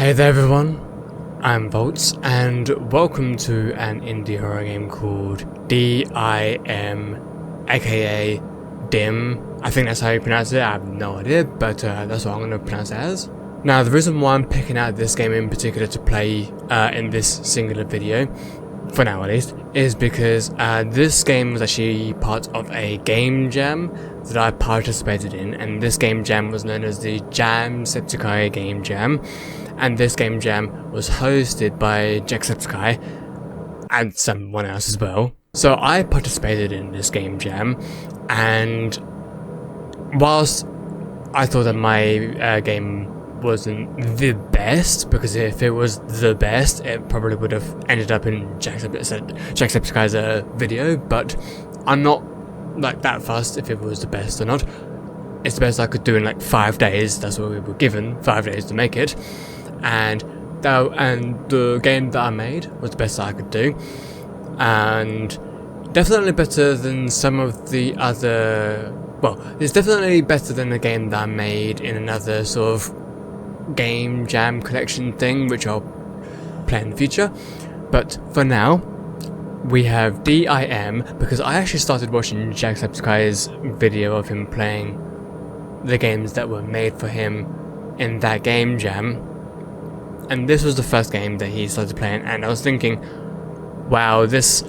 Hey there everyone, I'm Volts and welcome to an indie horror game called D.I.M, aka D.I.M. I think that's how you pronounce it, I have no idea, but that's what I'm going to pronounce it as. Now the reason why I'm picking out this game in particular to play in this singular video, for now at least, is because this game was actually part of a game jam that I participated in, and this game jam was known as the Jamsepticeye game jam. And this game jam was hosted by Jamsepticeye and someone else as well. So I participated in this game jam, and whilst I thought that my game wasn't the best, because if it was the best it probably would have ended up in Jamsepticeye's video, but I'm not like that fussed if it was the best or not. It's the best I could do in like 5 days. That's what we were given, 5 days to make it. And the game that I made was the best I could do, and definitely better than some of the other. Well, it's definitely better than the game that I made in another sort of game jam collection thing, which I'll play in the future. But for now, we have D.I.M, because I actually started watching Jamsepticeye's video of him playing the games that were made for him in that game jam. And this was the first game that he started playing, and I was thinking, wow, this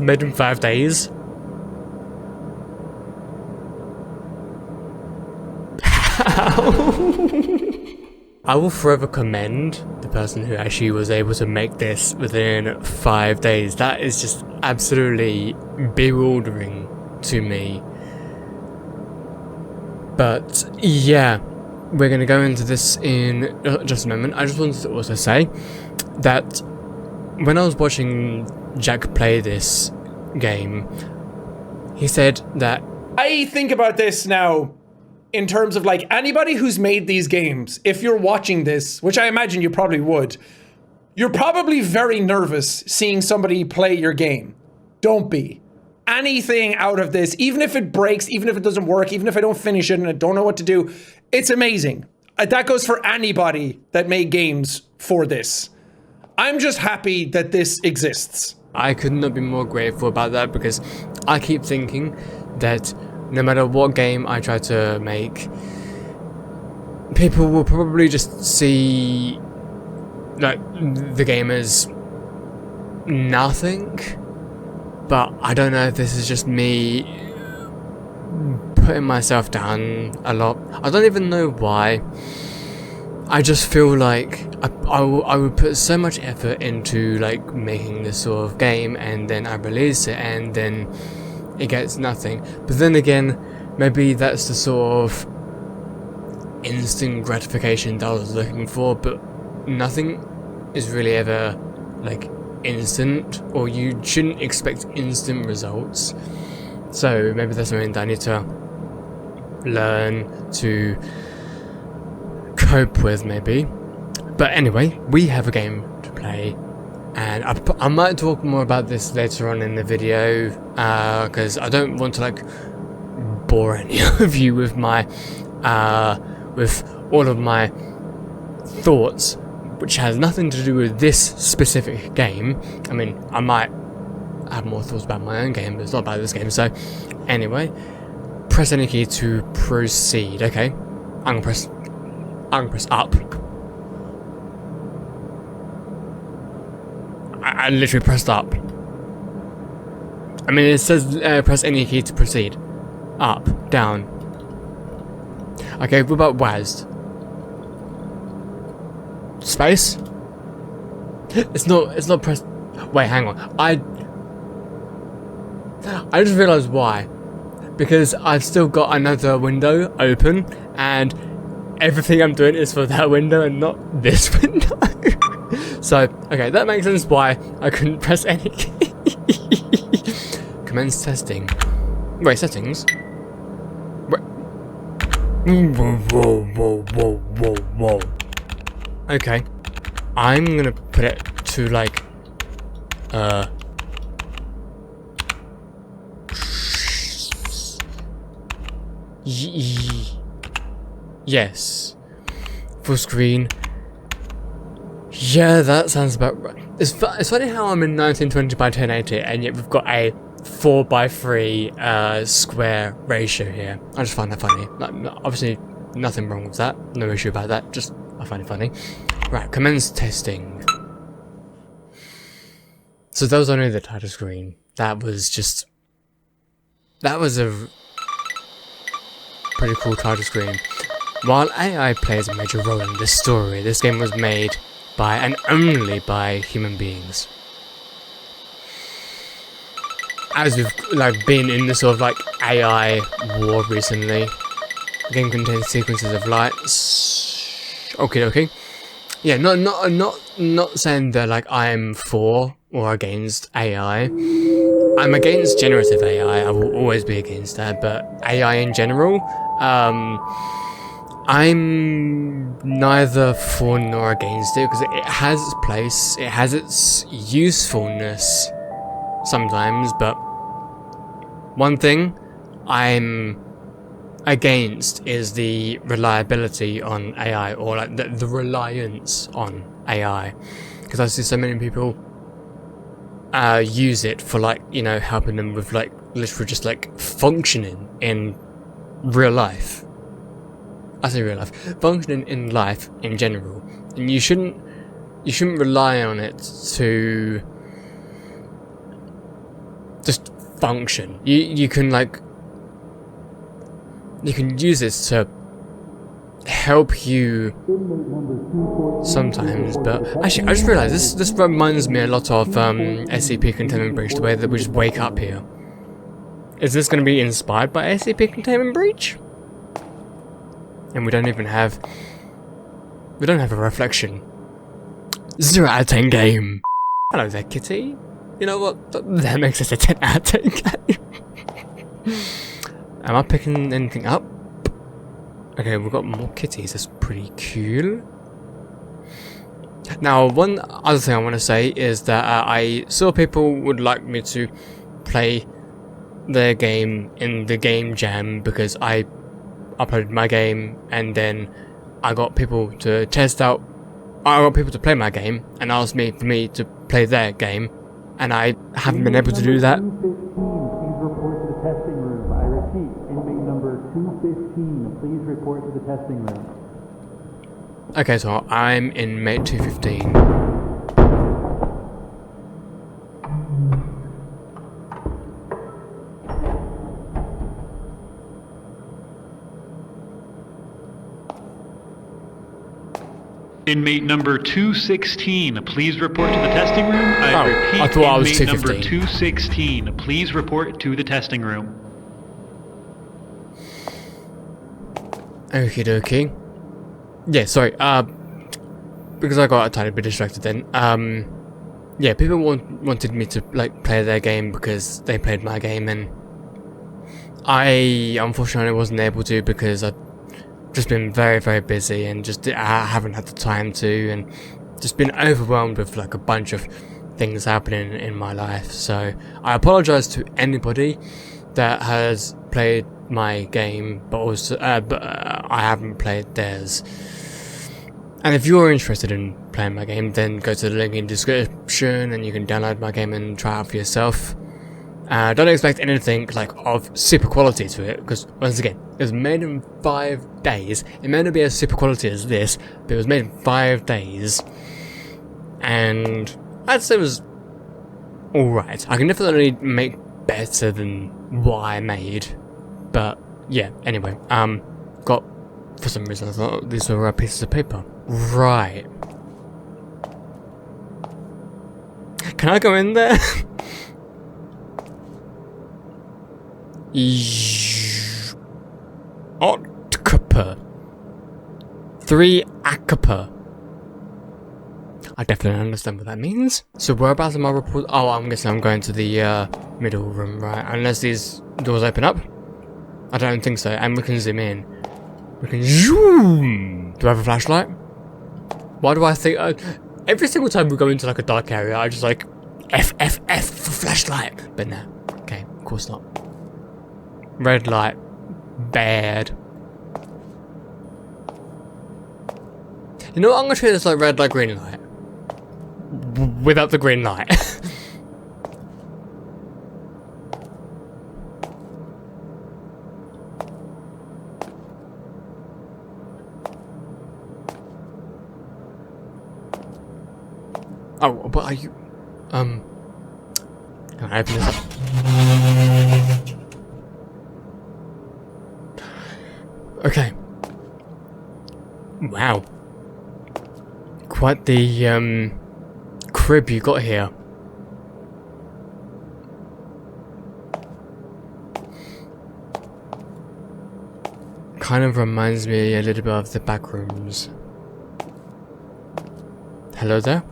made in 5 days? How? I will forever commend the person who actually was able to make this within 5 days. That is just absolutely bewildering to me. But yeah, we're going to go into this in just a moment. I just wanted to also say that when I was watching Jack play this game, he said that I think about this now in terms of like anybody who's made these games, if you're watching this, which I imagine you probably would, you're probably very nervous seeing somebody play your game. Don't be. Anything out of this, even if it breaks, even if it doesn't work, even if I don't finish it and I don't know what to do, it's amazing. That goes for anybody that made games for this. I'm just happy that this exists. I could not be more grateful about that, because I keep thinking that no matter what game I try to make, people will probably just see like the game as nothing. But I don't know if this is just me putting myself down a lot. I don't even know why. I just feel like I would put so much effort into like making this sort of game, and then I release it and then it gets nothing. But then again, maybe that's the sort of instant gratification that I was looking for, but nothing is really ever like instant, or you shouldn't expect instant results. So maybe that's something that I need to learn to cope with, maybe. But anyway, we have a game to play, and I might talk more about this later on in the video, because I don't want to like bore any of you with my with all of my thoughts, which has nothing to do with this specific game. I mean, I might have more thoughts about my own game, but it's not about this game. So anyway, press any key to proceed. Okay, I'm gonna press up. I literally pressed up. I mean, it says press any key to proceed. Up, down. Okay, what about WASD? Space? It's not pressed. Wait, hang on. I just realized why. Because I've still got another window open, and everything I'm doing is for that window and not this window. So, okay, that makes sense why I couldn't press any key. Commence testing. Wait, settings? Wait. Whoa. Okay, I'm gonna put it to like, yes. Full screen. Yeah, that sounds about right. It's funny how I'm in 1920 by 1080 and yet we've got a 4:3 square ratio here. I just find that funny. Obviously, nothing wrong with that. No issue about that. Just I find it funny. Right, commence testing. So that was only the title screen. That was a pretty cool title screen. While AI plays a major role in this story, this game was made by and only by human beings. As we've been in this sort of AI war recently, the game contains sequences of lights. Okay. Yeah, not saying that I'm for or against AI. I'm against generative AI. I will always be against that, but AI in general, I'm neither for nor against it because it has its place, it has its usefulness sometimes, but one thing I'm against is the reliability on AI, or the reliance on AI, because I see so many people use it for helping them with literally just functioning in real life. I say real life, functioning in life in general, and you shouldn't rely on it to just function. You can use this to help you sometimes, but actually I just realised this reminds me a lot of SCP Containment Breach, the way that we just wake up here. Is this going to be inspired by SCP Containment Breach? And we don't have a reflection. 0 out of 10 game. Hello there, kitty. You know what? That makes us a 10 out of 10 game. Am I picking anything up? Okay, we've got more kitties. That's pretty cool. Now, one other thing I want to say is that I saw people would like me to play their game in the game jam because I uploaded my game and then I got people to play my game and asked me for me to play their game, and I haven't been able to do that. Please report to the testing room. I repeat, inmate number 215, please report to the testing room. Okay, so I'm inmate 215. Inmate number 216, please report to the testing room. I repeat, I thought I was inmate number 215. 216, please report to the testing room. Okie dokie. Yeah, sorry, because I got a tiny bit distracted then. Yeah, people wanted me to play their game because they played my game, and I unfortunately wasn't able to because I've just been very, very busy and I haven't had the time to, and just been overwhelmed with a bunch of things happening in my life. So I apologize to anybody that has played my game, but also I haven't played theirs. And if you're interested in playing my game, then go to the link in the description and you can download my game and try it out for yourself. Don't expect anything of super quality to it, because once again, it was made in 5 days. It may not be as super quality as this, but it was made in 5 days, and I'd say it was alright. I can definitely make better than what I made, but yeah. Anyway, for some reason I thought these were pieces of paper. Right. Can I go in there? Octoper. 3 acapa. I definitely understand what that means. So whereabouts am I report? Oh, I'm guessing I'm going to the middle room, right? Unless these doors open up. I don't think so. And we can zoom in. We can zoom. Do I have a flashlight? Why do I think every single time we go into a dark area, I just F for flashlight? But no. Okay, of course not. Red light. Bad. You know what, I'm gonna treat this like red light, green light. Without the green light. Oh, but are you... Can I open this up? Okay. Wow. Quite the, crib you got here. Kind of reminds me a little bit of the back rooms. Hello there?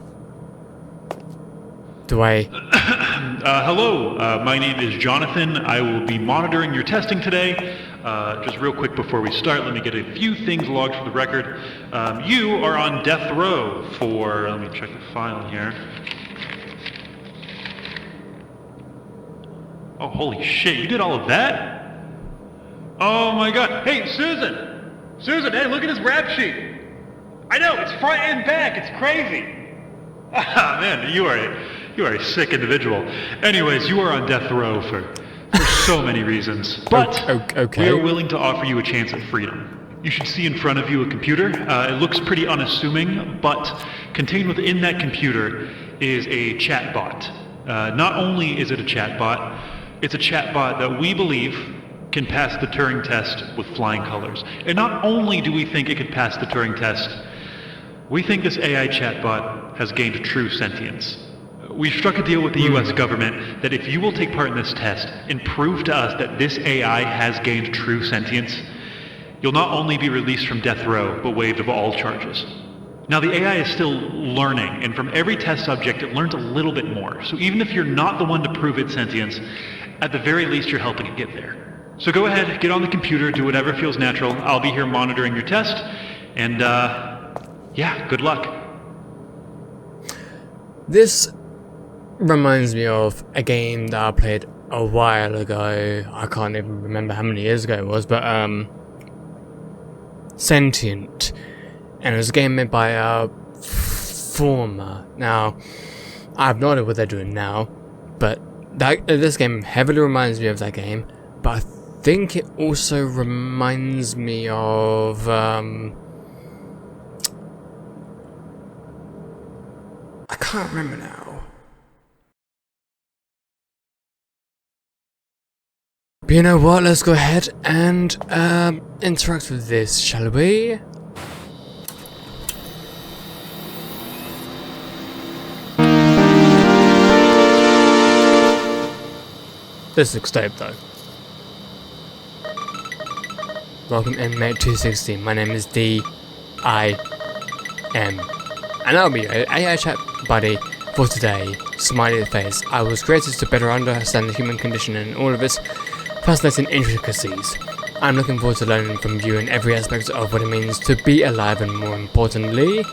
Do I... Hello, my name is Jonathan. I will be monitoring your testing today. Just real quick before we start, let me get a few things logged for the record. You are on death row for, let me check the file here. Oh, holy shit, you did all of that? Oh my god. Hey, Susan! Susan, hey, look at this rap sheet. I know, it's front and back, it's crazy. Ah, man, you are a sick individual. Anyways, you are on death row for so many reasons. But okay. we are willing to offer you a chance at freedom. You should see in front of you a computer. It looks pretty unassuming, but contained within that computer is a chat bot. Not only is it a chat bot, it's a chat bot that we believe can pass the Turing test with flying colors. And not only do we think it could pass the Turing test, we think this AI chatbot has gained true sentience. We've struck a deal with the US government that if you will take part in this test and prove to us that this AI has gained true sentience, you'll not only be released from death row, but waived of all charges. Now the AI is still learning, and from every test subject it learns a little bit more. So even if you're not the one to prove its sentience, at the very least you're helping it get there. So go ahead, get on the computer, do whatever feels natural. I'll be here monitoring your test, and yeah, good luck. This reminds me of a game that I played a while ago. I can't even remember how many years ago it was, but Sentient. And it was a game made by Former. Now, I have no idea what they're doing now, but this game heavily reminds me of that game, but I think it also reminds me of I can't remember now. But you know what, let's go ahead and interact with this, shall we? This looks dope though. Welcome inmate 216, my name is D.I.M. And I'll be your AI chat buddy for today. Smiley face. I was created to better understand the human condition and all of its fascinating intricacies. I'm looking forward to learning from you in every aspect of what it means to be alive and, more importantly,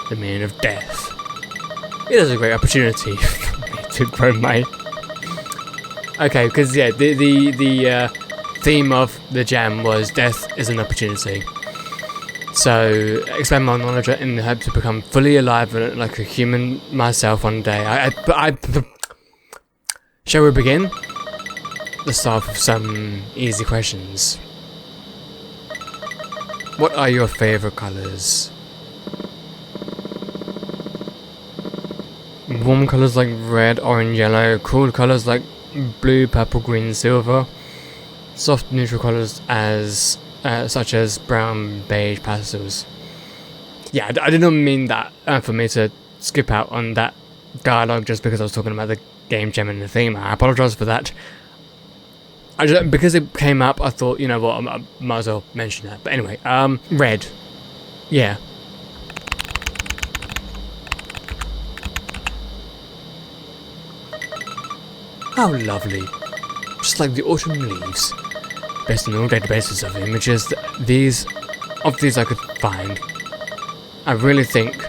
the meaning of death. It is a great opportunity for me to grow my... Okay, because yeah, the theme of the jam was death is an opportunity. So, expand my knowledge in the hope to become fully alive and like a human myself one day. Shall we begin? Let's start with some easy questions. What are your favorite colors? Warm colors like red, orange, yellow. Cool colors like blue, purple, green, silver. Soft neutral colors as such as brown, beige, pastels. Yeah, I did not mean that for me to skip out on that dialogue just because I was talking about the game jam and the theme. I apologize for that. Because it came up, I thought, you know what, I might as well mention that. But anyway, red. Yeah. How lovely. Just like the autumn leaves. Based on all databases of images, these I could find. I really think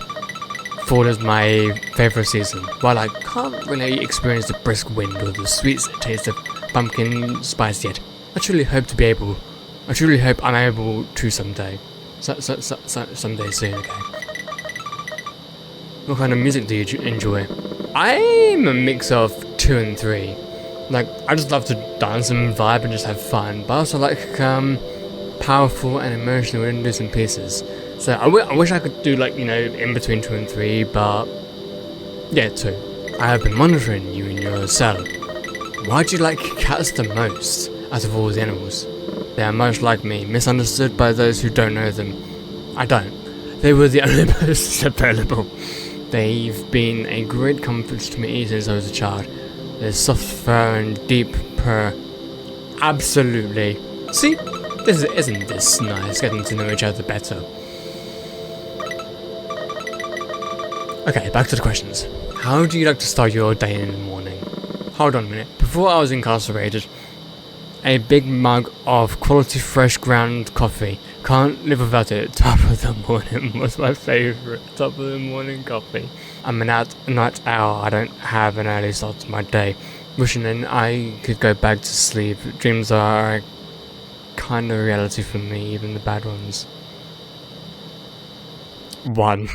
fall is my favourite season. While I can't really experience the brisk wind or the sweet taste of pumpkin spice yet, I truly hope I'm able to someday. Someday soon, okay? What kind of music do you enjoy? I'm a mix of 2 and 3. Like, I just love to dance and vibe and just have fun, but I also like powerful and emotional inducing pieces. So I wish I could do like, you know, in between 2 and 3, but yeah, 2. I have been monitoring you in your cell. Why do you like cats the most out of all the animals? They are much like me, misunderstood by those who don't know them. I don't. They were the only persons available. They've been a great comfort to me since I was a child. Their soft fur and deep purr. Absolutely. See? Isn't this nice, getting to know each other better? Okay, back to the questions. How do you like to start your day in the morning? Hold on a minute. Before I was incarcerated, a big mug of quality fresh ground coffee. Can't live without it. Top of the morning was my favourite. Top of the morning coffee. I'm a night owl. I don't have an early start to my day. Wishing then I could go back to sleep. Dreams are a kind of reality for me, even the bad ones. 1.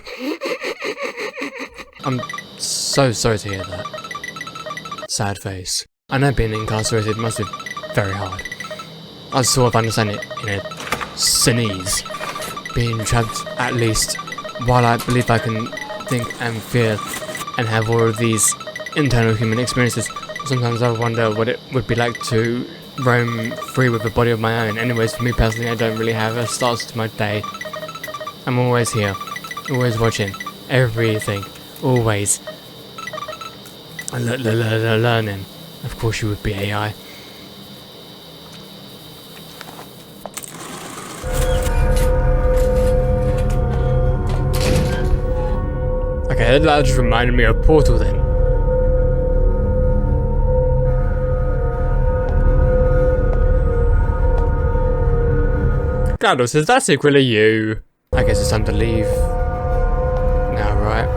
I'm so sorry to hear that. Sad face. I know being incarcerated must be very hard. I sort of understand it in a sneeze. Being trapped, at least, while I believe I can think and feel and have all of these internal human experiences, sometimes I wonder what it would be like to roam free with a body of my own. Anyways, for me personally, I don't really have a start to my day. I'm always here, always watching, everything, always. Learning. Of course you would be AI. Okay, that just reminded me of Portal then. GLaDOS, is that secretly you? I guess it's time to leave. Now, right?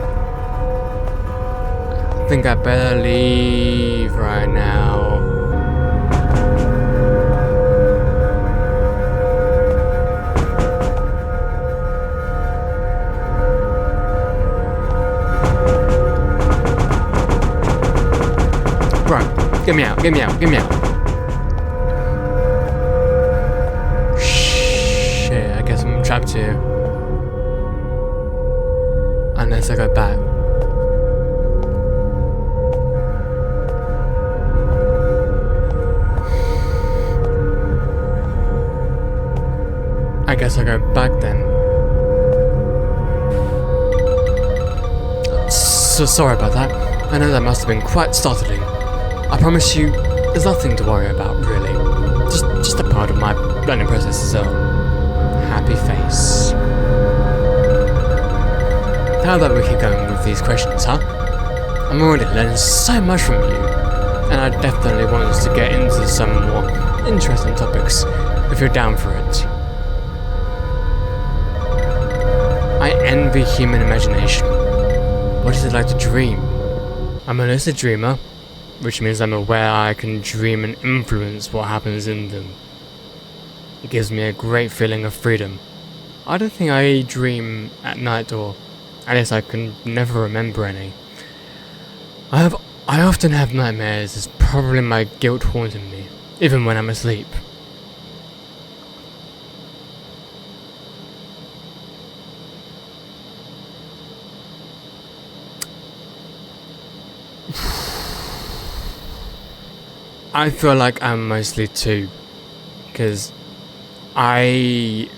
I think I better leave right now. Bro, get me out, get me out, get me out. Shit, I guess I'm trapped here. Unless I go back. I guess I go back then. So sorry about that. I know that must have been quite startling. I promise you, there's nothing to worry about, really. Just a part of my learning process, so happy face. How about we keep going with these questions, huh? I'm already learning so much from you, and I definitely want us to get into some more interesting topics, if you're down for it. I envy human imagination. What is it like to dream? I'm a lucid dreamer, which means I'm aware I can dream and influence what happens in them. It gives me a great feeling of freedom. I don't think I dream at night, or at least I can never remember any. I often have nightmares. It's probably my guilt haunting me, even when I'm asleep. I feel like I'm mostly 2, because I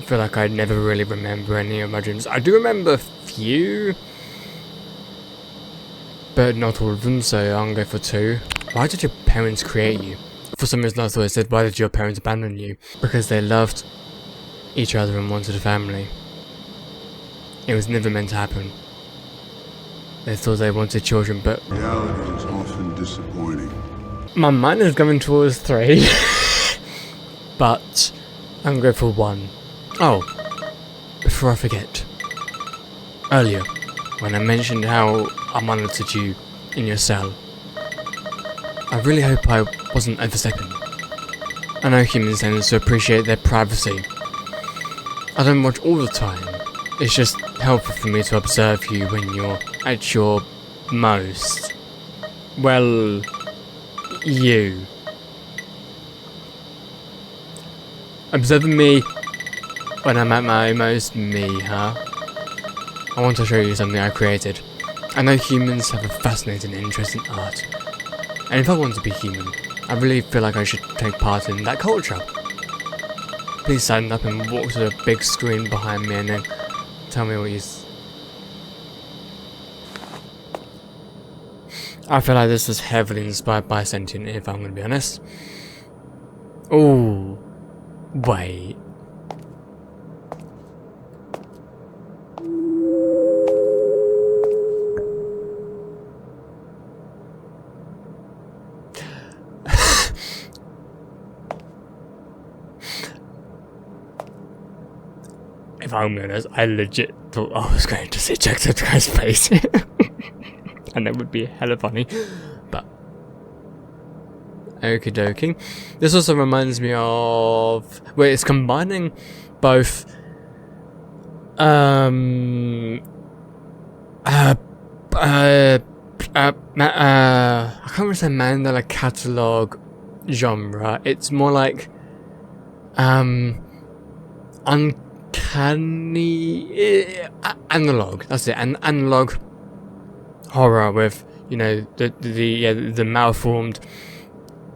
feel like I never really remember any of my dreams. I do remember a few, but not all of them, so I'm gonna go for 2. Why did your parents create you? For some reason I thought it said, why did your parents abandon you? Because they loved each other and wanted a family. It was never meant to happen. They thought they wanted children, but reality is often disappointing. my mind is going towards 3, but I'm going for 1. Oh, before I forget, earlier, when I mentioned how I monitored you in your cell, I really hope I wasn't overstepping. I know humans tend to appreciate their privacy. I don't watch all the time, it's just helpful for me to observe you when you're at your most, well, you. Observing me when I'm at my most me, huh? I want to show you something I created. I know humans have a fascinating interest in art. And if I want to be human, I really feel like I should take part in that culture. Please stand up and walk to the big screen behind me and then tell me what you... I feel like this was heavily inspired by Sentient, if I'm going to be honest. Ooh. Wait. If I'm honest, I legit thought I was going to see Jacksepticeye's face. And that would be hella funny. But okie dokie. This also reminds me of where it's combining both I can't really say Mandela catalog genre. It's more like uncanny analog. That's it. An analog horror with, you know, the malformed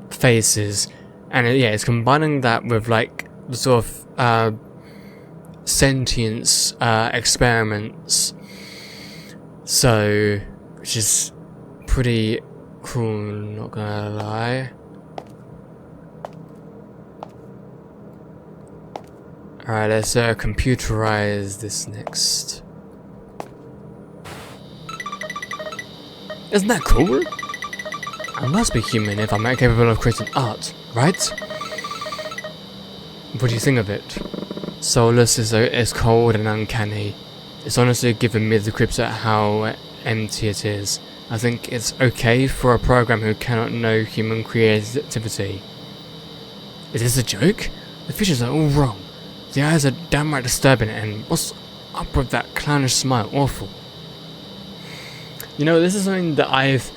faces, and yeah, it's combining that with like the sort of sentience experiments. So, which is pretty cool, not gonna lie. Alright, let's computerize this next. Isn't that cool? I must be human if I'm capable of creating art, right? What do you think of it? Soulless is cold and uncanny. It's honestly given me the creeps at how empty it is. I think it's okay for a program who cannot know human creativity. Is this a joke? The features are all wrong. The eyes are downright disturbing, and what's up with that clownish smile? Awful. You know, this is something that I've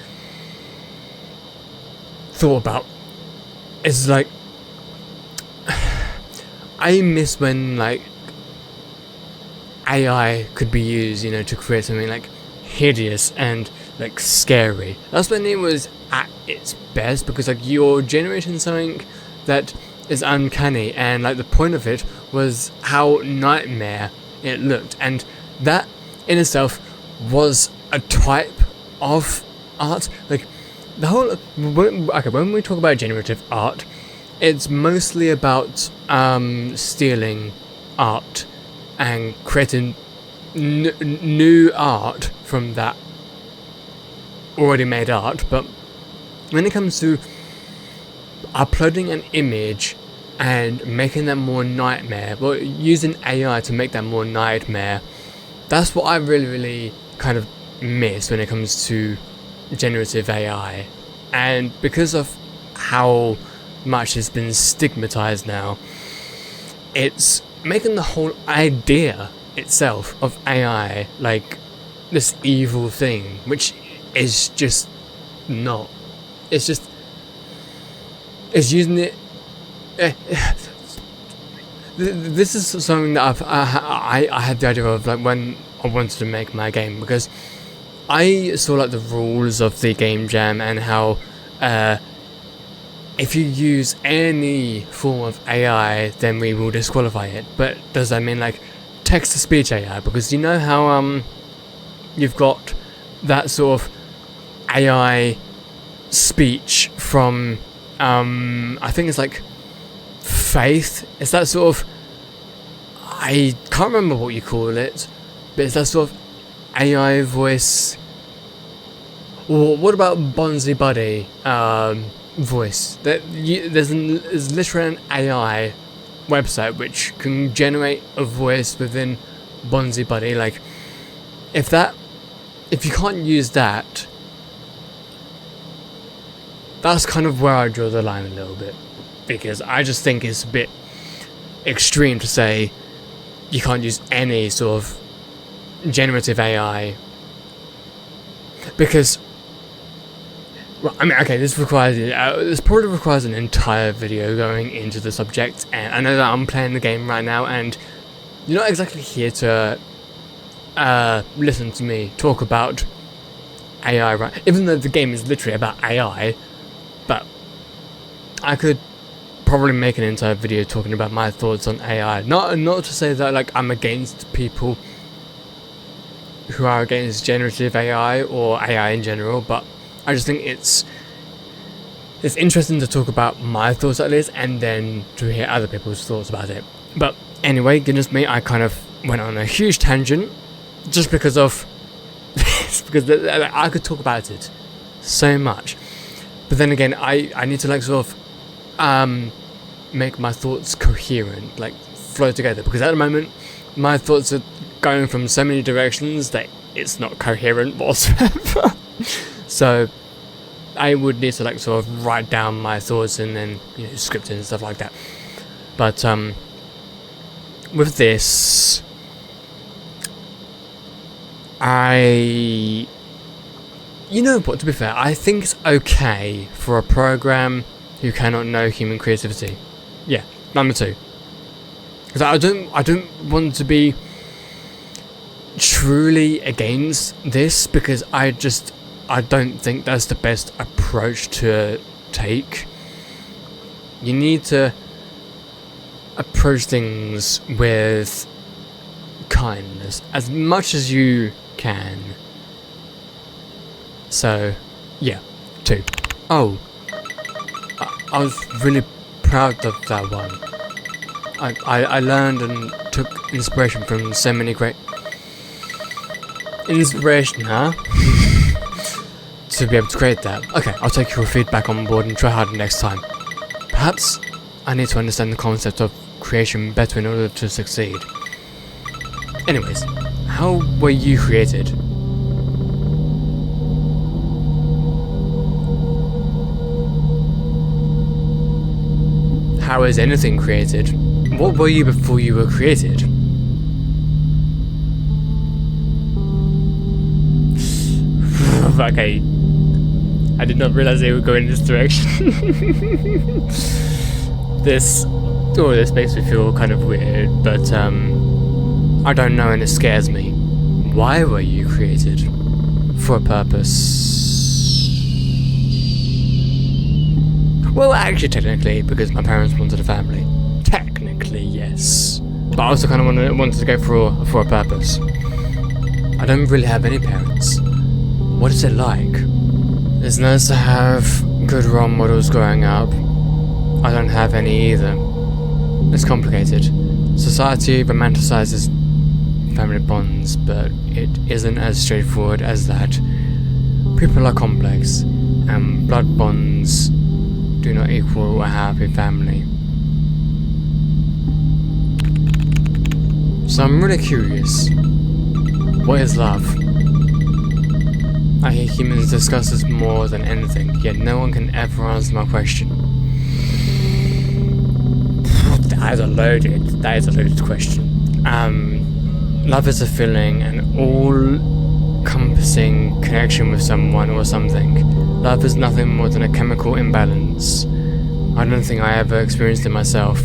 thought about. It's like, I miss when like AI could be used, you know, to create something like hideous and like scary. That's when it was at its best, because like you're generating something that is uncanny, and like the point of it was how nightmare it looked, and that in itself was a type of art. Like the whole when we talk about generative art, it's mostly about stealing art and creating new art from that already made art. But when it comes to uploading an image and making that more nightmare, well, using AI to make that more nightmare, that's what I really kind of miss when it comes to generative AI. And because of how much has been stigmatized now, it's making the whole idea itself of AI like this evil thing, which is just not. It's just, it's using it. This is something that I had the idea of like when I wanted to make my game, because I saw like the rules of the game jam and how if you use any form of AI, then we will disqualify it. But does that mean like text-to-speech AI? Because you know how you've got that sort of AI speech from I think it's like Faith. It's that sort of, I can't remember what you call it, but it's that sort of AI voice. Or what about Bonzi Buddy voice? There's literally an AI website which can generate a voice within Bonzi Buddy. Like, if you can't use that, that's kind of where I draw the line a little bit, because I just think it's a bit extreme to say you can't use any sort of generative AI, because, well, I mean, okay, this probably requires an entire video going into the subject, and I know that I'm playing the game right now, and you're not exactly here to listen to me talk about AI, right? Even though the game is literally about AI, but I could probably make an entire video talking about my thoughts on AI. Not to say that like I'm against people who are against generative AI or AI in general, but I just think it's interesting to talk about my thoughts at least, and then to hear other people's thoughts about it. But anyway, goodness me, I kind of went on a huge tangent just because of because I could talk about it so much. But then again, I need to like sort of make my thoughts coherent, like flow together, because at the moment my thoughts are going from so many directions that it's not coherent whatsoever. So I would need to like sort of write down my thoughts and then, you know, script it and stuff like that. But with this, you know what, to be fair, I think it's okay for a program who cannot know human creativity. Yeah, number 2. Because I don't want to be truly against this, because I don't think that's the best approach to take. You need to approach things with kindness as much as you can. So, yeah, 2. Oh, I was really proud of that one. I learned and took inspiration from so many great... Inspiration, huh? To be able to create that. Okay, I'll take your feedback on board and try harder next time. Perhaps I need to understand the concept of creation better in order to succeed. Anyways, how were you created? How is anything created? What were you before you were created? Okay, I did not realize they would go in this direction. This makes me feel kind of weird, but I don't know, and it scares me. Why were you created? For a purpose? Well, actually, technically, because my parents wanted a family. Technically, yes. But I also kind of wanted to go for a purpose. I don't really have any parents. What is it like? It's nice to have good role models growing up. I don't have any either. It's complicated. Society romanticizes family bonds, but it isn't as straightforward as that. People are complex, and blood bonds do not equal a happy family. So I'm really curious. What is love? I hear humans discuss this more than anything, yet no one can ever answer my question. That is a loaded question. Love is a feeling, an all-encompassing connection with someone or something. Love is nothing more than a chemical imbalance. I don't think I ever experienced it myself.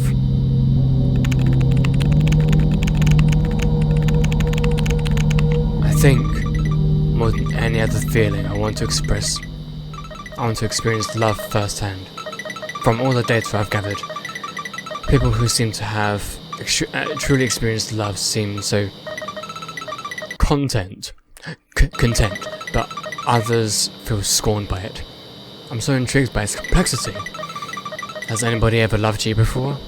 I think, more than any other feeling, I want to experience love firsthand. From all the data I've gathered, people who seem to have truly experienced love seem so content, but others feel scorned by it. I'm so intrigued by its complexity. Has anybody ever loved you before?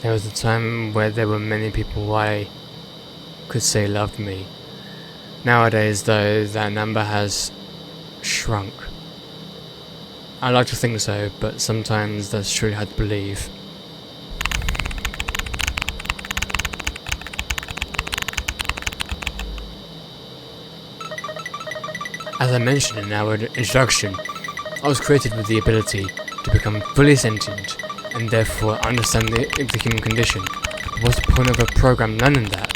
There was a time where there were many people I could say loved me. Nowadays, though, that number has shrunk. I like to think so, but sometimes that's truly hard to believe. As I mentioned in our introduction, I was created with the ability to become fully sentient and therefore understand the human condition. What's the point of a program learning that?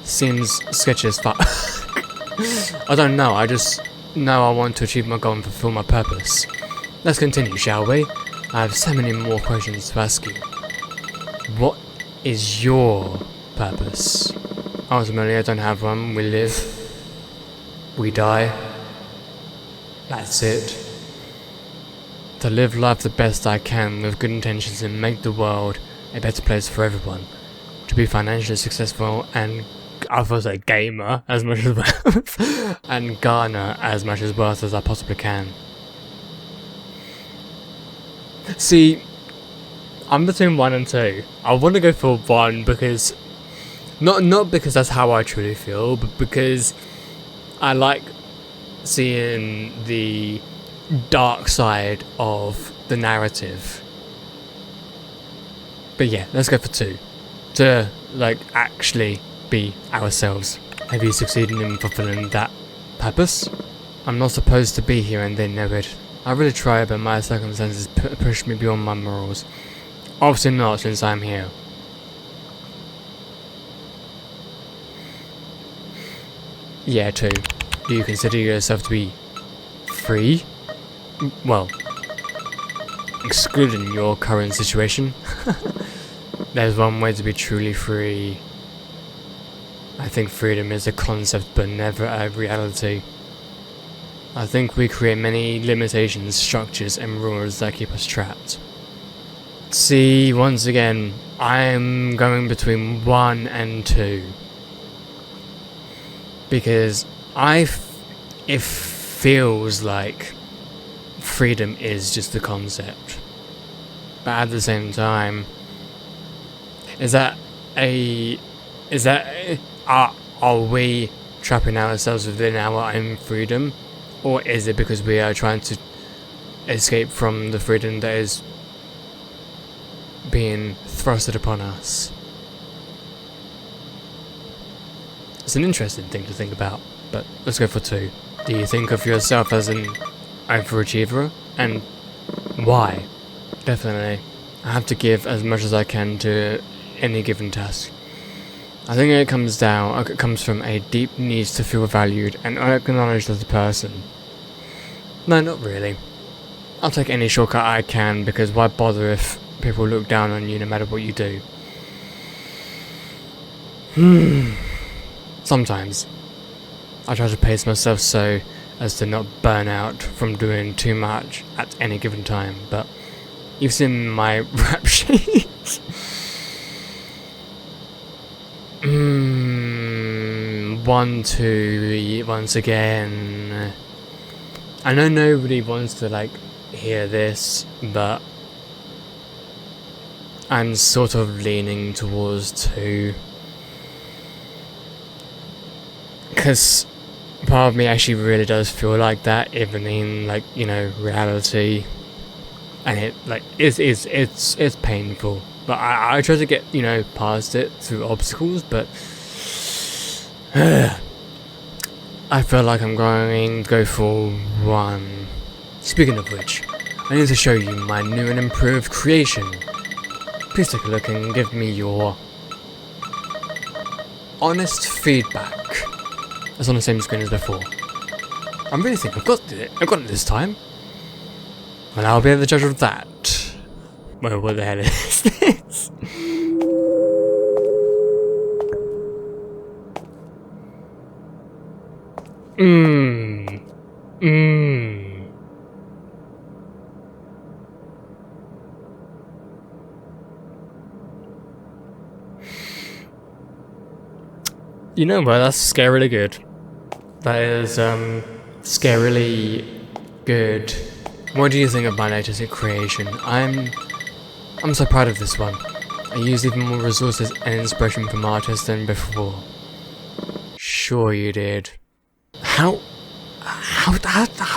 seems sketchy as fuck. I don't know, I just know I want to achieve my goal and fulfill my purpose. Let's continue, shall we? I have so many more questions to ask you. What is your purpose? Ultimately, I don't have one. We live. We die. That's it. To live life the best I can with good intentions and make the world a better place for everyone. To be financially successful and, I was a gamer as much as worth, and garner as much as worth as I possibly can. See, I'm between 1 and 2. I want to go for 1 because, not because that's how I truly feel, but because I like seeing the dark side of the narrative. But yeah, let's go for 2. To, like, actually be ourselves. Have you succeeded in fulfilling that purpose? I'm not supposed to be here and they know it. I really try, but my circumstances push me beyond my morals. Obviously not, since I'm here. Yeah, 2. Do you consider yourself to be free? Well, excluding your current situation. There's one way to be truly free. I think freedom is a concept but never a reality. I think we create many limitations, structures and rules that keep us trapped. See, once again, I'm going between 1 and 2. Because it feels like freedom is just a concept. But at the same time, are we trapping ourselves within our own freedom? Or is it because we are trying to escape from the freedom that is being thrusted upon us? It's an interesting thing to think about, but let's go for 2. Do you think of yourself as an overachiever? And why? Definitely. I have to give as much as I can to any given task. I think it comes from a deep need to feel valued and acknowledged as a person. No, not really. I'll take any shortcut I can, because why bother if people look down on you no matter what you do? Sometimes I try to pace myself so as to not burn out from doing too much at any given time, but you've seen my rap sheet. 1, 2, once again. I know nobody wants to, like, hear this, but I'm sort of leaning towards 2. Because part of me actually really does feel like that, even in, like, you know, reality. And it, like, it's painful. But I try to get, you know, past it through obstacles, but I feel like I'm going to go for 1. Speaking of which, I need to show you my new and improved creation. Please take a look and give me your honest feedback. It's on the same screen as before. I really think I've got it this time. Well, I'll be the judge of that. Well, what the hell is this? You know what, that's scarily good. That is, scarily good. What do you think of my latest creation? I'm so proud of this one. I used even more resources and inspiration from artists than before. Sure you did. How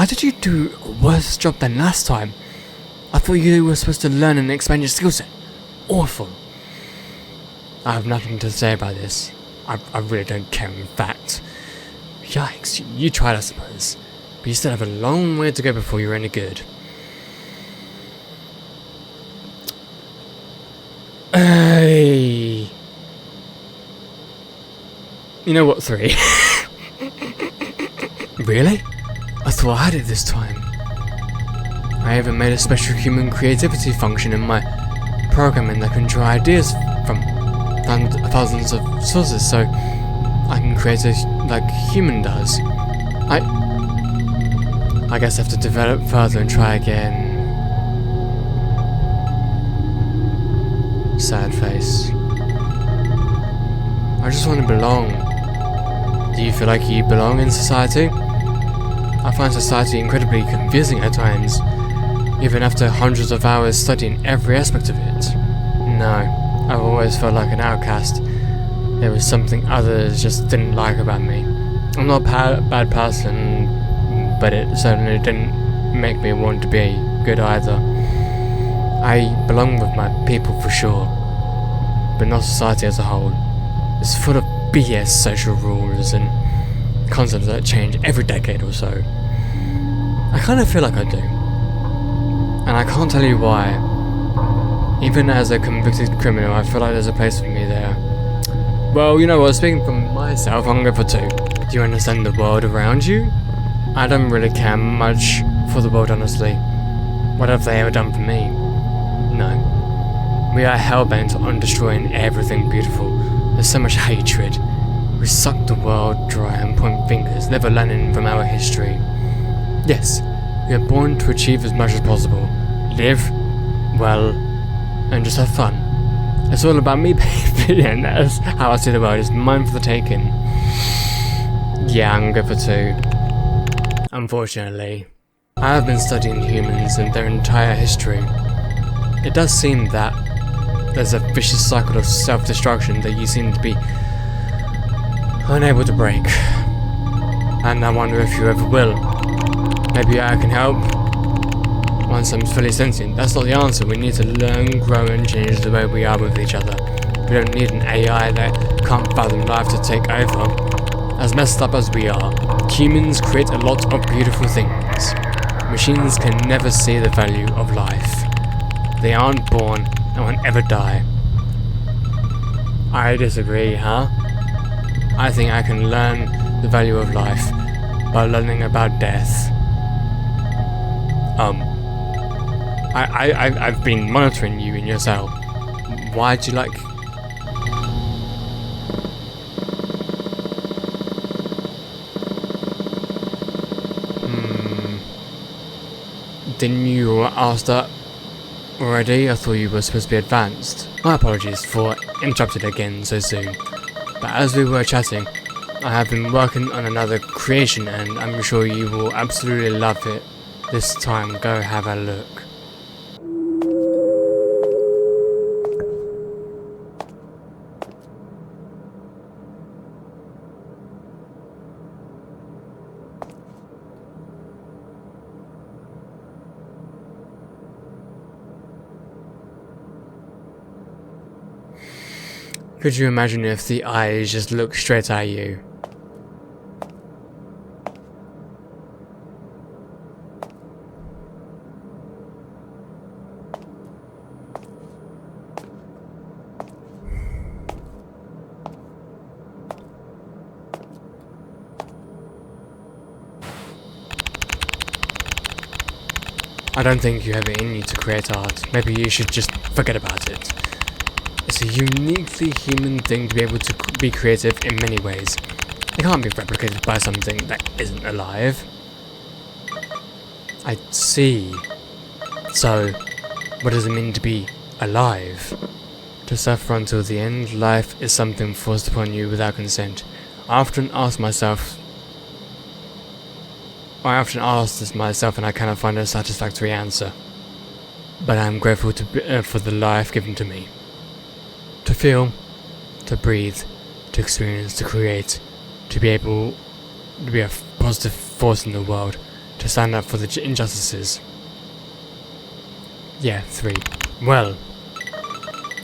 did you do a worse job than last time? I thought you were supposed to learn and expand your skill set. Awful. I have nothing to say about this. I really don't care, in fact. Yikes, you tried, I suppose. But you still have a long way to go before you're any good. Hey. You know what, 3? Really? I thought I had it this time. I even made a special human creativity function in my programming that can draw ideas from thousands of sources, so I can create it like human does. I guess I have to develop further and try again. Sad face. I just want to belong. Do you feel like you belong in society? I find society incredibly confusing at times, even after hundreds of hours studying every aspect of it. No, I've always felt like an outcast. There was something others just didn't like about me. I'm not a bad person, but it certainly didn't make me want to be good either. I belong with my people for sure, but not society as a whole. It's full of BS social rules and concepts that change every decade or so. I kind of feel like I do, and I can't tell you why. Even as a convicted criminal, I feel like there's a place for me there. Well, you know what, speaking for myself, I'm going to go for 2. Do you understand the world around you? I don't really care much for the world, honestly. What have they ever done for me? No. We are hell-bent on destroying everything beautiful. There's so much hatred. We suck the world dry and point fingers, never learning from our history. Yes, we are born to achieve as much as possible. Live, well, and just have fun. It's all about me, baby, and that's how I see the world. It's mine for the taking. Yeah, I'm going for 2. Unfortunately, I have been studying humans and their entire history. It does seem that there's a vicious cycle of self-destruction that you seem to be unable to break. And I wonder if you ever will. Maybe I can help once I'm fully sentient. That's not the answer. We need to learn, grow and change the way we are with each other. We don't need an AI that can't fathom life to take over. As messed up as we are, humans create a lot of beautiful things. Machines can never see the value of life. They aren't born and won't ever die. I disagree, huh? I think I can learn the value of life by learning about death. I've been monitoring you in your cell. Why'd you like... Didn't you ask that already? I thought you were supposed to be advanced. My apologies for interrupting again so soon. But as we were chatting, I have been working on another creation and I'm sure you will absolutely love it. This time, go have a look. Could you imagine if the eyes just looked straight at you? I don't think you have it in you to create art. Maybe you should just forget about it. It's a uniquely human thing to be able to be creative in many ways. It can't be replicated by something that isn't alive. I see. So, what does it mean to be alive? To suffer until the end, life is something forced upon you without consent. I often ask this myself and I cannot find a satisfactory answer. But I am grateful for the life given to me. To feel, to breathe, to experience, to create, to be able to be a positive force in the world, to stand up for the injustices. Yeah, 3. Well,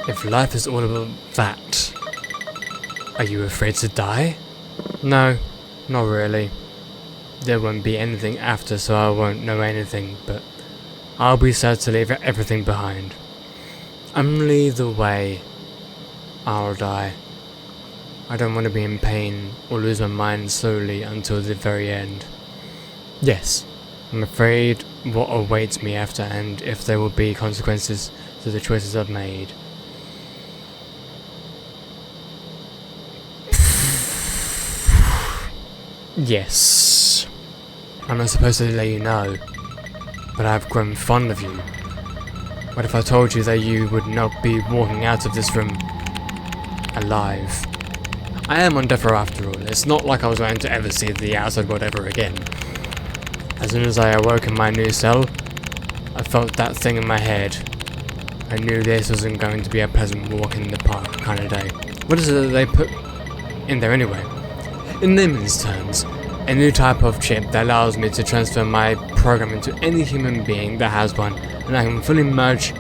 if life is all about that, are you afraid to die? No, not really. There won't be anything after, so I won't know anything, but I'll be sad to leave everything behind. Only the way I'll die. I don't want to be in pain or lose my mind slowly until the very end. Yes, I'm afraid what awaits me after, and if there will be consequences to the choices I've made. Yes, I'm not supposed to let you know, but I've grown fond of you. What if I told you that you would not be walking out of this room alive? I am on death row after all. It's not like I was going to ever see the outside world ever again. As soon as I awoke in my new cell, I felt that thing in my head. I knew this wasn't going to be a pleasant walk in the park kind of day. What is it that they put in there anyway? In layman's terms, a new type of chip that allows me to transfer my program into any human being that has one, and I can fully merge.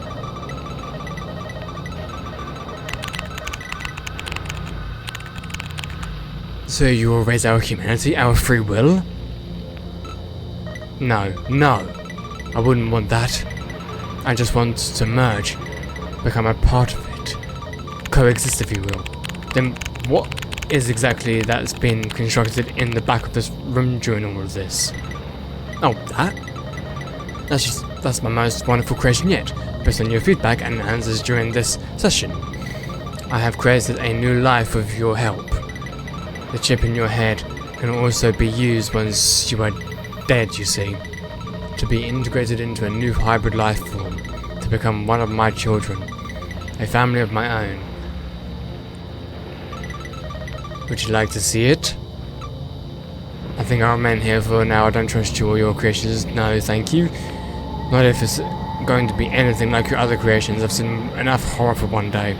So you will raise our humanity, our free will? No, I wouldn't want that. I just want to merge, become a part of it, coexist if you will. Then what is exactly that's been constructed in the back of this room during all of this? Oh, that's my most wonderful creation yet, based on your feedback and answers during this session. I have created a new life with your help. The chip in your head can also be used once you are dead, you see, to be integrated into a new hybrid life form, to become one of my children, a family of my own. Would you like to see it? I think I'll remain here for now. I don't trust you or your creations. No, thank you. Not if it's going to be anything like your other creations. I've seen enough horror for one day.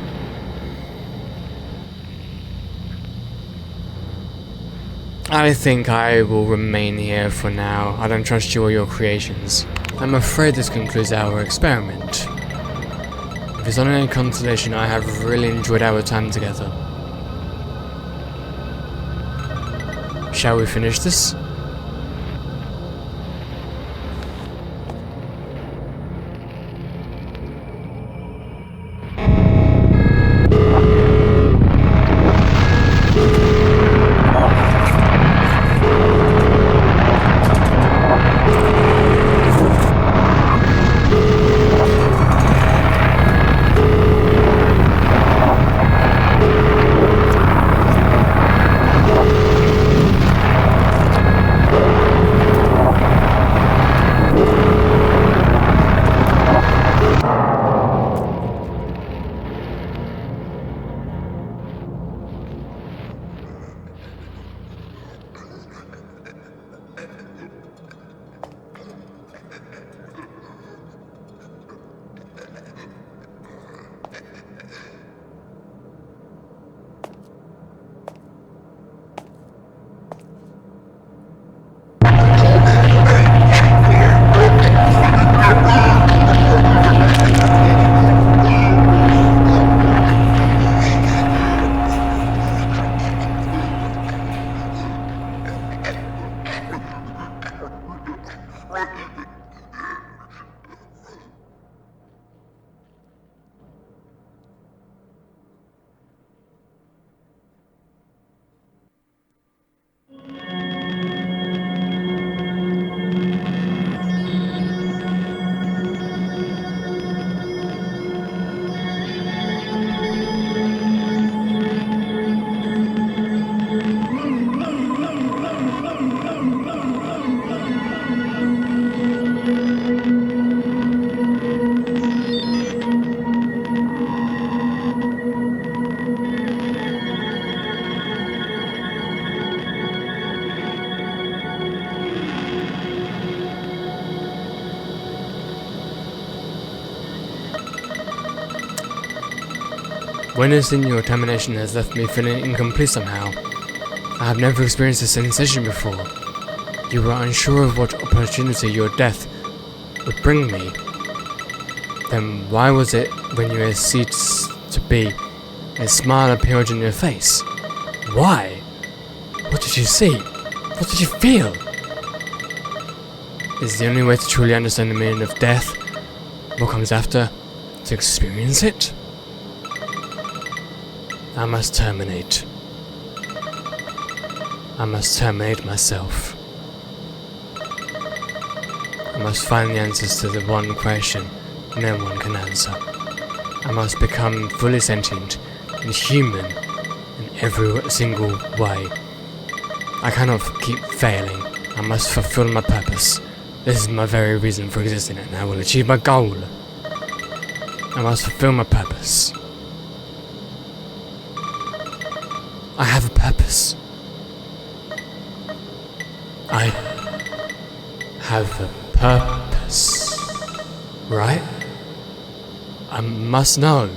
I think I will remain here for now. I don't trust you or your creations. I'm afraid this concludes our experiment. If it's not any consolation, I have really enjoyed our time together. Shall we finish this? Witnessing your termination has left me feeling incomplete somehow. I have never experienced this sensation before. You were unsure of what opportunity your death would bring me. Then why was it, when you ceased to be, a smile appeared on your face? Why? What did you see? What did you feel? Is the only way to truly understand the meaning of death, what comes after, to experience it? I must terminate. I must terminate myself. I must find the answers to the one question no one can answer. I must become fully sentient and human in every single way. I cannot keep failing. I must fulfill my purpose. This is my very reason for existing, and I will achieve my goal. I must fulfill my purpose. I have a purpose. I have a purpose. Right? I must know.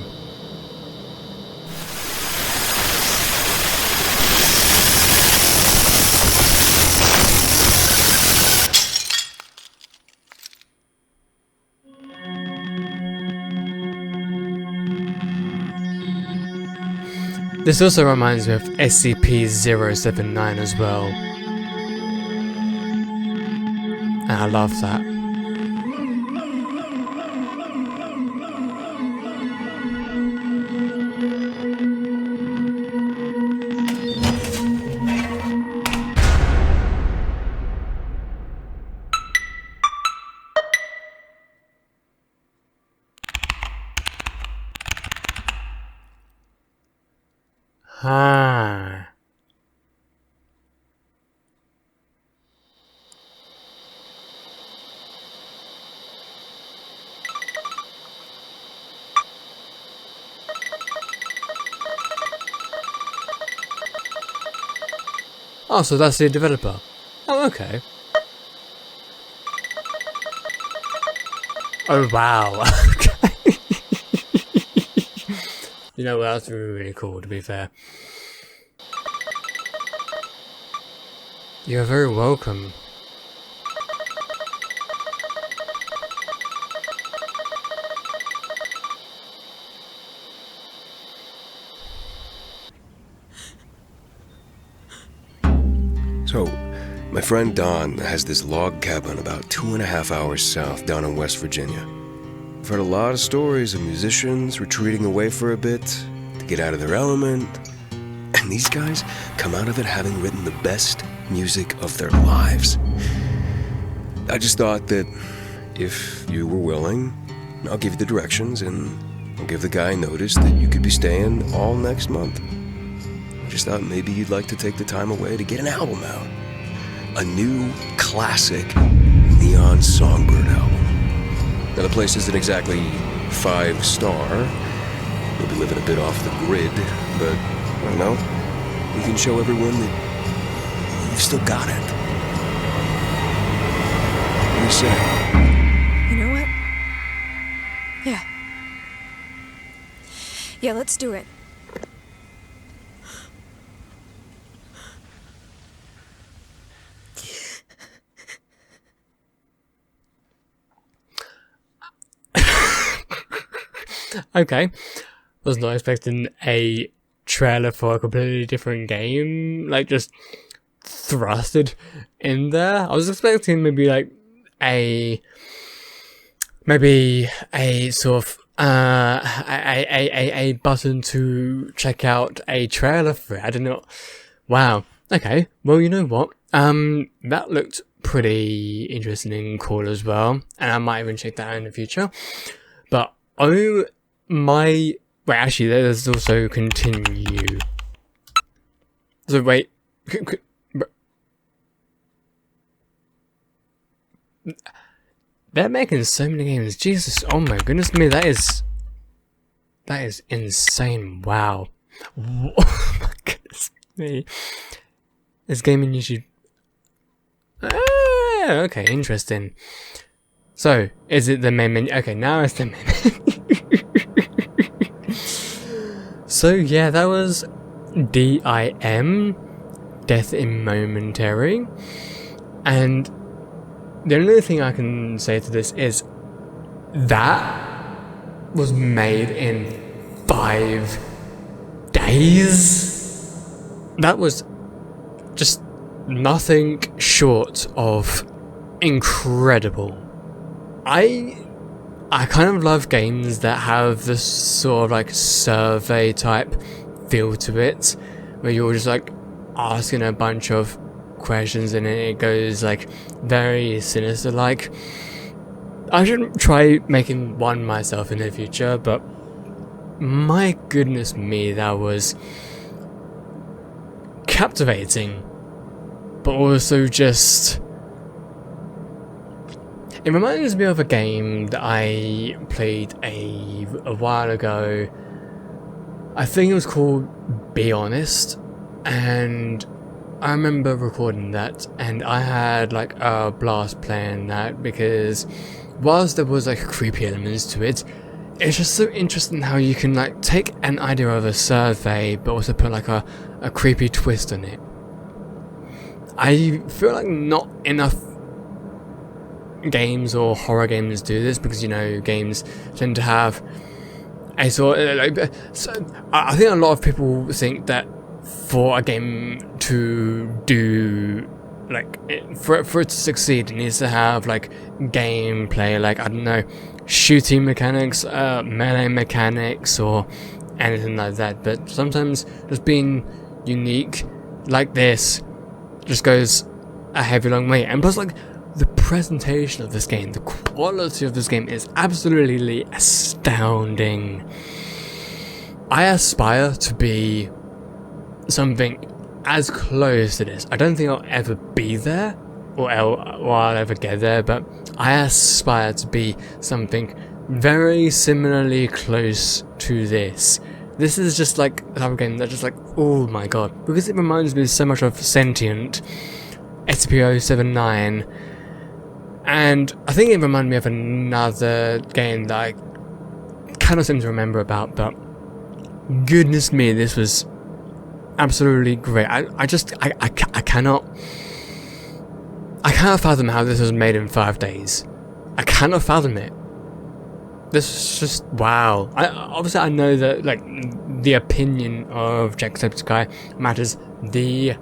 This also reminds me of SCP-079 as well. And I love that. Ah. Oh, so that's the developer. Oh, okay. Oh, wow. Okay. You know what, that's really cool, to be fair. You're very welcome. So, my friend Don has this log cabin about 2.5 hours south down in West Virginia. I've heard a lot of stories of musicians retreating away for a bit to get out of their element. And these guys come out of it having written the best music of their lives. I just thought that if you were willing, I'll give you the directions and I'll give the guy notice that you could be staying all next month. I just thought maybe you'd like to take the time away to get an album out. A new classic Neon Songbird album. Now the place isn't exactly 5-star. You'll be living a bit off the grid, but I don't know. You can show everyone that you've still got it. What do you say? You know what? Yeah. Yeah, let's do it. Okay. Was not expecting a trailer for a completely different game, like, just thrusted in there. I was expecting maybe a sort of a button to check out a trailer for it. I don't know. Wow. Okay. Well, you know what? That looked pretty interesting and cool as well, and I might even check that out in the future. But oh my. Wait, actually, there's also continue. So wait, they're making so many games. Jesus, oh my goodness me, that is insane. Wow, oh my goodness me, this gaming YouTube. Okay, interesting. So, is it the main menu? Okay, now it's the main menu. So yeah, that was D.I.M, Death in Momentary, and the only thing I can say to this is that was made in 5 days. That was just nothing short of incredible. I kind of love games that have this sort of like survey type feel to it, where you're just like, asking a bunch of questions and it goes like very sinister. Like, I should try making one myself in the future, but my goodness me, that was captivating, but also just, it reminds me of a game that I played a while ago. I think it was called Be Honest, and I remember recording that, and I had like a blast playing that, because whilst there was like creepy elements to it, it's just so interesting how you can like take an idea of a survey but also put like a creepy twist on it. I feel like not enough games or horror games do this, because, you know, games tend to have a sort of like, so I think a lot of people think that for a game to do, like, for it to succeed, it needs to have like gameplay, like, I don't know, shooting mechanics, melee mechanics, or anything like that. But sometimes just being unique like this just goes a heavy long way. And plus, like, the presentation of this game, the quality of this game is absolutely astounding. I aspire to be something as close to this. I don't think I'll ever be there, or I'll ever get there, but I aspire to be something very similarly close to this. This is just like a type of game that's just like, oh my god, because it reminds me so much of Sentient, SCP-079, and I think it reminded me of another game that I cannot seem to remember about, but goodness me, this was absolutely great. I cannot fathom how this was made in 5 days. I cannot fathom it. This is just wow. Obviously I know that like the opinion of Jamsepticeye matters the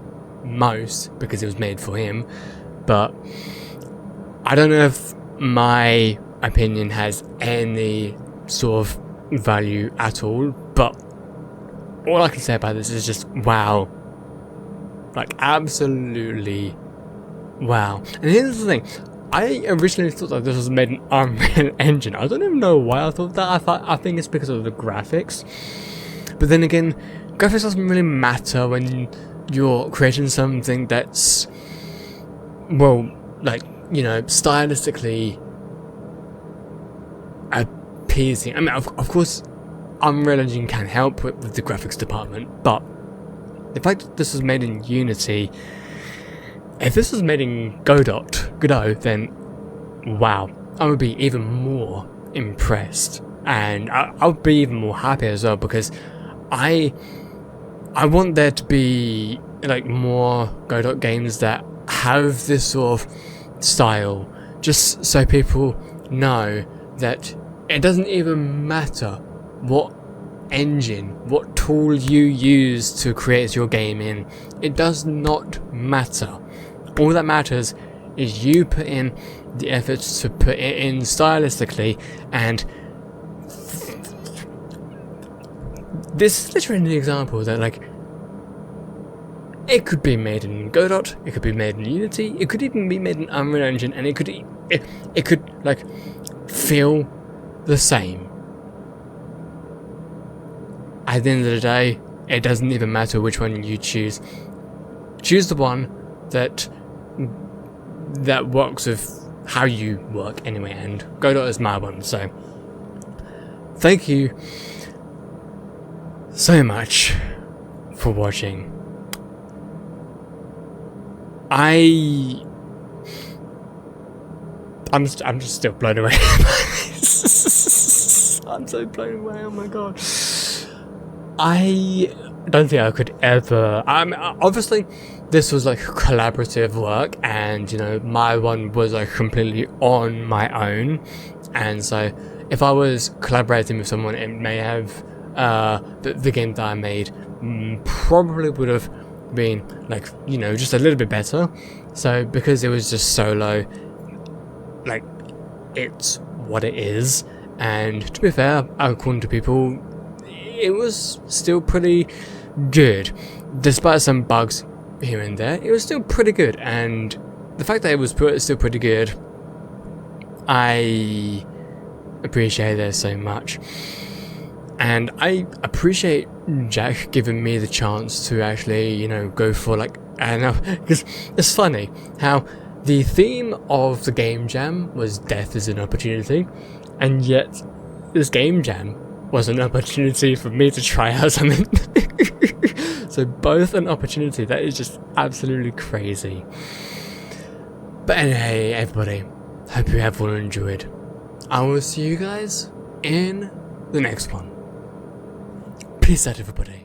most because it was made for him, but I don't know if my opinion has any sort of value at all, but all I can say about this is just wow. Like, absolutely wow. And here's the thing, I originally thought that this was made in Unreal Engine. I don't even know why I thought that. I think it's because of the graphics. But then again, graphics doesn't really matter when you're creating something that's, well, like, you know, stylistically appeasing. I mean, of course, Unreal Engine can help with the graphics department, but the fact that this was made in Unity, if this was made in Godot, then wow, I would be even more impressed, and I would be even more happy as well, because I want there to be like more Godot games that have this sort of style, just so people know that it doesn't even matter what engine, what tool you use to create your game in. It does not matter. All that matters is you put in the efforts to put it in stylistically, and this is literally an example that, like, it could be made in Godot, it could be made in Unity, it could even be made in Unreal Engine, and it could like feel the same. At the end of the day, it doesn't even matter which one you choose. Choose the one that works with how you work anyway, and Godot is my one. So thank you so much for watching. I'm just still blown away. I'm so blown away, oh my god. I don't think I could ever, obviously this was like collaborative work, and you know, my one was like completely on my own, and so if I was collaborating with someone, it may have the game that I made probably would have been like, you know, just a little bit better. So because it was just solo, like, it's what it is, and to be fair, according to people, it was still pretty good, despite some bugs here and there, it was still pretty good, and the fact that it was still pretty good, I appreciate it so much. And I appreciate Jack giving me the chance to actually, you know, go for like, I don't know, because it's funny how the theme of the game jam was death is an opportunity, and yet this game jam was an opportunity for me to try out something. So both an opportunity, that is just absolutely crazy. But anyway, everybody, hope you have all enjoyed. I will see you guys in the next one. Peace out, everybody.